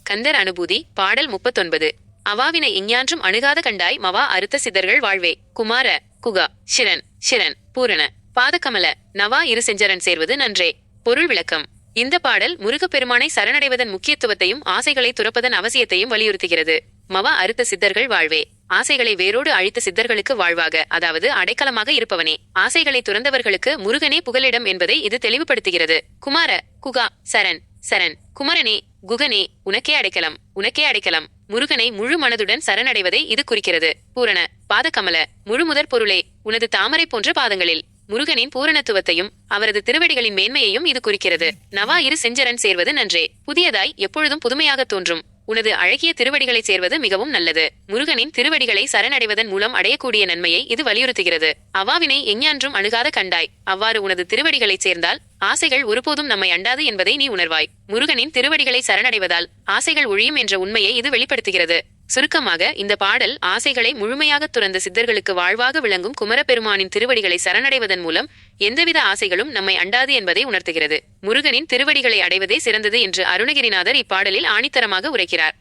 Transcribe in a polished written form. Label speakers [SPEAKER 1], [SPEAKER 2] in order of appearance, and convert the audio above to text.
[SPEAKER 1] கந்தர் அனுபூதி பாடல் 39. அவாவினை இஞ்ஞான்றும் அணுகாத கண்டாய் மவா அறுத்த சித்தர்கள் வாழ்வே. குமார குகா சிரன் சிரன் பூரண பாதகமல நவா இரு செஞ்சரன் சேர்வது நன்றே. பொருள் விளக்கம். இந்த பாடல் முருகப்பெருமானை சரணடைவதன் முக்கியத்துவத்தையும் ஆசைகளை துறப்பதன் அவசியத்தையும் வலியுறுத்துகிறது. மவா அறுத்த சித்தர்கள் வாழ்வே. ஆசைகளை வேரோடு அழித்த சித்தர்களுக்கு வாழ்வாக, அதாவது அடைக்கலமாக இருப்பவனே. ஆசைகளை துறந்தவர்களுக்கு முருகனே புகலிடம் என்பதை இது தெளிவுபடுத்துகிறது. குமார குகா சரண் சரண் குமரனே குகனே உனக்கே அடைக்கலம் உனக்கே அடைக்கலம். முருகனை முழு மனதுடன் சரணடைவதை இது குறிக்கிறது. பூரண பாதகமல முழுமுதற் பொருளே உனது தாமரை போன்ற பாதங்களில். முருகனின் பூரணத்துவத்தையும் அவரது திருவடிகளின் மேன்மையையும் இது குறிக்கிறது. நவா இரு செஞ்சரன் சேர்வது நன்றே. புதியதாய் எப்பொழுதும் புதுமையாக தோன்றும் உனது அழகிய திருவடிகளை சேர்வது மிகவும் நல்லது. முருகனின் திருவடிகளை சரணடைவதன் மூலம் அடையக்கூடிய நன்மையை இது வலியுறுத்துகிறது. அவாவினை எஞ்ஞான்றும் அணுகாத கண்டாய். அவ்வாறு உனது திருவடிகளை சேர்ந்தால் ஆசைகள் ஒருபோதும் நம்மை அண்டாது என்பதை நீ உணர்வாய். முருகனின் திருவடிகளை சரணடைவதால் ஆசைகள் ஒழியும் என்ற உண்மையை இது வெளிப்படுத்துகிறது. சுருக்கமாக இந்த பாடல் ஆசைகளை முழுமையாக துறந்த சித்தர்களுக்கு வாழ்வாக விளங்கும் குமரப்பெருமானின் திருவடிகளை சரணடைவதன் மூலம் எந்தவித ஆசைகளும் நம்மை அண்டாது என்பதை உணர்த்துகிறது. முருகனின் திருவடிகளை அடைவதே சிறந்தது என்று அருணகிரிநாதர் இப்பாடலில் ஆணித்தரமாக உரைக்கிறார்.